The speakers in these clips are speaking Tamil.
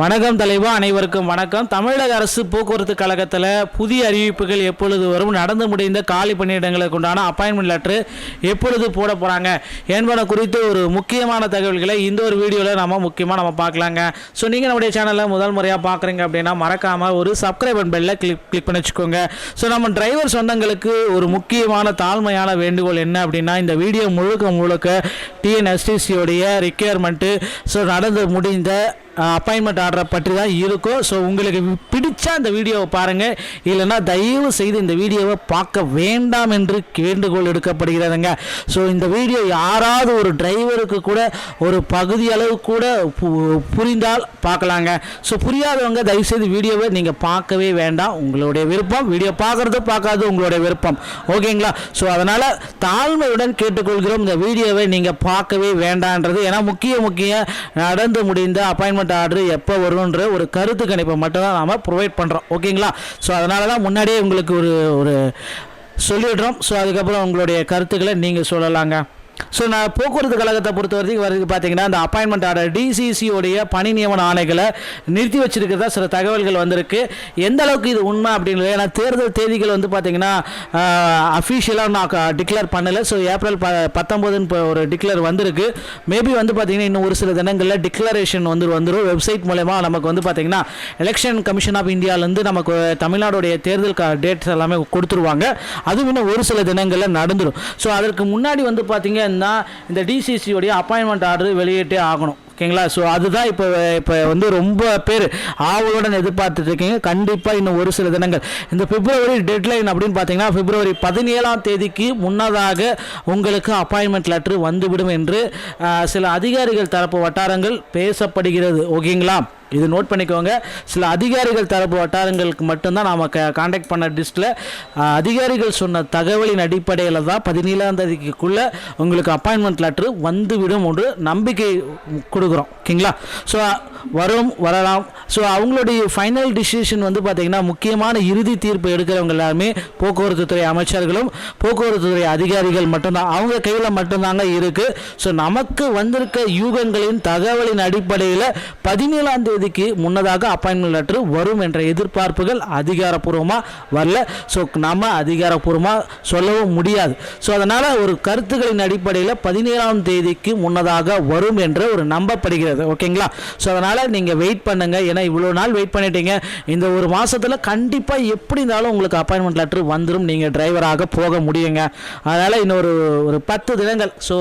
வணக்கம் தலைவா, அனைவருக்கும் வணக்கம். தமிழக அரசு போக்குவரத்து கழகத்தில் புதிய அறிவிப்புகள் எப்பொழுது வரும், நடந்து முடிந்த காலி பணியிடங்களுக்கு உண்டான அப்பாயின்மெண்ட் லெட்ரு எப்பொழுது போட போகிறாங்க என்பன குறித்து ஒரு முக்கியமான தகவல்களை இந்த ஒரு வீடியோவில் நம்ம பார்க்கலாங்க. ஸோ நீங்கள் நம்முடைய சேனலில் முதல் முறையாக பார்க்குறீங்க அப்படின்னா மறக்காமல் ஒரு சப்ஸ்கிரைப் பெல்ல கிளிக் பண்ணி வச்சுக்கோங்க. ஸோ நம்ம டிரைவர் சொந்தங்களுக்கு ஒரு முக்கியமான தாழ்மையான வேண்டுகோள் என்ன அப்படின்னா, இந்த வீடியோ முழுக்க டிஎன்எஸ்டிசியோடைய ரிக்யர்மெண்ட்டு ஸோ நடந்து முடிந்த அப்பாயின்மெண்ட் ஆர்டரை பற்றி தான் இருக்கும். ஸோ உங்களுக்கு பிடிச்சா இந்த வீடியோவை பாருங்கள், இல்லைன்னா தயவு செய்து இந்த வீடியோவை பார்க்க வேண்டாம் என்று வேண்டுகோள் எடுக்கப்படுகிறதுங்க. ஸோ இந்த வீடியோ யாராவது ஒரு டிரைவருக்கு கூட ஒரு பகுதி அளவு கூட புரிந்தால் பார்க்கலாங்க. ஸோ புரியாதவங்க தயவுசெய்து வீடியோவை நீங்கள் பார்க்கவே வேண்டாம். உங்களுடைய விருப்பம், வீடியோ பார்க்காது உங்களுடைய விருப்பம், ஓகேங்களா? ஸோ அதனால் தாழ்மையுடன் கேட்டுக்கொள்கிறோம், இந்த வீடியோவை நீங்கள் பார்க்கவே வேண்டான்றது. ஏன்னா முக்கிய நடந்து முடிந்த அப்பாயின்மெண்ட் ஆர்டர் எப்போ வரும்ன்ற ஒரு கருத்து கணிப்பை மட்டும்தான் நாம் ப்ரொவைட் பண்ணுறோம், ஓகேங்களா? ஸோ அதனால தான் முன்னாடியே உங்களுக்கு ஒரு சொல்லிடுறோம். ஸோ அதுக்கப்புறம் உங்களுடைய கருத்துக்களை நீங்கள் சொல்லலாங்க. ஸோ நான் போக்குவரத்து கழகத்தை பொறுத்த வரைக்கும் பார்த்தீங்கன்னா, அந்த அப்பாயின்மெண்ட் ஆர்டர் டிசிசியோடைய பணி நியமன ஆணைகளை நிறுத்தி வச்சிருக்கிறதா சில தகவல்கள் வந்திருக்கு. எந்த அளவுக்கு இது உண்மை அப்படின்றது, ஏன்னா தேர்தல் தேதிகள் பார்த்தீங்கன்னா அஃபிஷியலாக நான் டிக்ளேர் பண்ணலை. ஸோ ஏப்ரல் 19 ஒரு டிக்ளேர் வந்திருக்கு. மேபி பார்த்தீங்கன்னா இன்னும் ஒரு சில தினங்களில் டிக்ளரேஷன் வந்துடும் வெப்சைட் மூலமா. நமக்கு பார்த்தீங்கன்னா எலெக்ஷன் கமிஷன் ஆஃப் இந்தியாவிலேருந்து நமக்கு தமிழ்நாடுடைய தேர்தல் டேட்ஸ் எல்லாமே கொடுத்துருவாங்க. அதுவும் இன்னும் ஒரு சில தினங்களில் நடந்துடும். ஸோ அதற்கு முன்னாடி பார்த்தீங்க இந்த டிசிசியோடைய அப்பாயின்மெண்ட் ஆர்டர் வெளியிட்டே ஆகணும், ஓகேங்களா? ஸோ அதுதான் இப்போ ரொம்ப பேர் ஆவலுடன் எதிர்பார்த்துட்டு இருக்கீங்க. கண்டிப்பாக இன்னும் ஒரு சில தினங்கள் இந்த பிப்ரவரி டெட்லைன் அப்படின்னு பார்த்தீங்கன்னா பிப்ரவரி 17 முன்னதாக உங்களுக்கு அப்பாயின்மெண்ட் லெட்ரு வந்துவிடும் என்று சில அதிகாரிகள் தரப்பு வட்டாரங்கள் பேசப்படுகிறது, ஓகேங்களா? இது நோட் பண்ணிக்கோங்க. சில அதிகாரிகள் தரப்பு வட்டாரங்களுக்கு மட்டும்தான் நாம் கான்டாக்ட் பண்ண லிஸ்ட்டில் அதிகாரிகள் சொன்ன தகவலின் அடிப்படையில் தான் 17 உங்களுக்கு அப்பாயின்மெண்ட் லெட்ரு வந்துவிடும் என்று நம்பிக்கை கொடுக்குறோம், ஓகேங்களா? ஸோ வரலாம். ஸோ அவங்களுடைய ஃபைனல் டிசிஷன் பார்த்தீங்கன்னா முக்கியமான இறுதி தீர்ப்பு எடுக்கிறவங்க எல்லாருமே போக்குவரத்து துறை அமைச்சர்களும் போக்குவரத்து துறை அதிகாரிகள் மட்டும்தான், அவங்க கையில் மட்டும்தாங்க இருக்குது. ஸோ நமக்கு வந்திருக்க யூகங்களின் தகவலின் அடிப்படையில் 17 முன்னதாக அப்பாயின்மெண்ட் லெட்டர் வரும் என்ற எதிர்பார்ப்புகள் அதிகாரப்பூர்வமாக வரல. ஸோ நாம் அதிகாரப்பூர்வமாக சொல்லவும் முடியாது. ஸோ அதனால் ஒரு கருத்துக்களின் அடிப்படையில் 17 முன்னதாக வரும் என்று ஒரு நம்பப்படுகிறது, ஓகேங்களா? ஸோ அதனால் நீங்கள் வெயிட் பண்ணுங்கள். ஏன்னா இவ்வளோ நாள் வெயிட் பண்ணிட்டீங்க. இந்த ஒரு மாதத்தில் கண்டிப்பாக எப்படி இருந்தாலும் உங்களுக்கு அப்பாயின்மெண்ட் லெட்டர் வந்துடும், நீங்கள் டிரைவராக போக முடியுங்க. அதனால் இன்னொரு 10 தினங்கள். ஸோ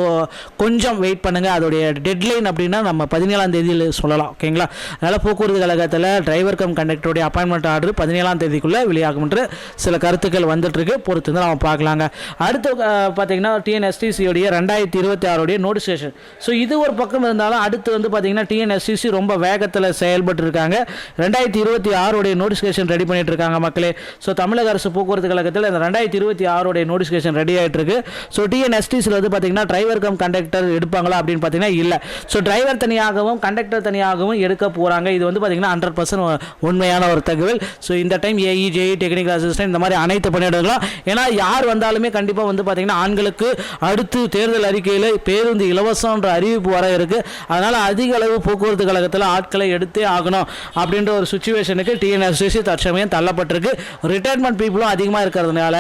கொஞ்சம் வெயிட் பண்ணுங்கள். அதோடைய டெட்லைன் அப்படின்னா நம்ம 17 சொல்லலாம், ஓகேங்களா? அதனால் போக்குவரத்து கழகத்தில் டிரைவர் கம் கண்டக்டருடைய அப்பாயின்மெண்ட் ஆர்டர் 17 வெளியாகும் என்று சில கருத்துக்கள் வந்துட்டுருக்கு. பொறுத்து தான் நம்ம பார்க்கலாங்க. அடுத்து பார்த்தீங்கன்னா டிஎன்எஸ்டிசியோடைய 2026 நோட்டிஃபிகேஷன். ஸோ இது ஒரு பக்கம் இருந்தாலும் அடுத்து பார்த்தீங்கன்னா டிஎன்எஸ்டிசி ரொம்ப வேகத்தில் செயல்பட்டு இருக்காங்க. 2026 நோட்டிஃபிகேஷன் ரெடி பண்ணிட்டு இருக்காங்க மக்களே. ஸோ தமிழக அரசு போக்குவரத்து கழகத்தில் இந்த 2026 நோட்டிஃபிகேஷன் ரெடி ஆகிட்டு இருக்கு. ஸோ டிஎன்எஸ்டிசியில் பார்த்தீங்கன்னா டிரைவர் கம் கண்டக்டர் எடுப்பாங்களா அப்படின்னு பார்த்தீங்கன்னா இல்லை. ஸோ டிரைவர் தனியாகவும் கண்டக்டர் தனியாகவும் எடுக்க போகிறாங்க. இது பார்த்தீங்கன்னா 100% உண்மையான ஒரு தகவல். ஸோ இந்த time AE, JE, technical assistant இந்த மாதிரி அனைத்து பணியிடங்களும், ஏன்னா யார் வந்தாலுமே கண்டிப்பாக பார்த்தீங்கன்னா ஆண்களுக்கு அடுத்து தேர்தல் அறிக்கையில் பேருந்து இலவசம்ன்ற அறிவிப்பு வர இருக்கு. அதனால் அதிக அளவு போக்குவரத்து கழகத்தில் ஆட்களை எடுத்தே ஆகணும் அப்படின்ற ஒரு சுச்சுவேஷனுக்கு டிஎன்எஸ்டிசி தற்சமயம் தள்ளப்பட்டிருக்கு. ரிட்டையர்மெண்ட் பீப்புளும் அதிகமாக இருக்கிறதுனால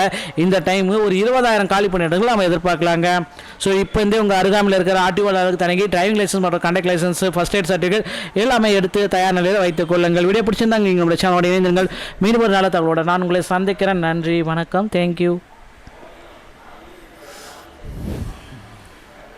இந்த டைம் ஒரு 20,000 காலி பணியிடங்கள் நம்ம எதிர்பார்க்கலாங்க. ஸோ இப்போ உங்கள் அருகாமையில் இருக்கிற ஆர்டிஓ தனக்கு டிரைவிங் லைசன்ஸ் மற்றும் conduct licence, first aid certificate எல்லாமே எடுத்து தயார் நிலையில் வைத்துக் கொள்ளுங்கள். வீடியோ பிடிச்சிருந்தாங்க நீங்கள் நம்மளுடைய சேனலோட இணைந்திருங்கள். மீண்டும் ஒரு நல்ல தகவலோட நான் உங்களை சந்திக்கிறேன். நன்றி, வணக்கம், தேங்க்யூ.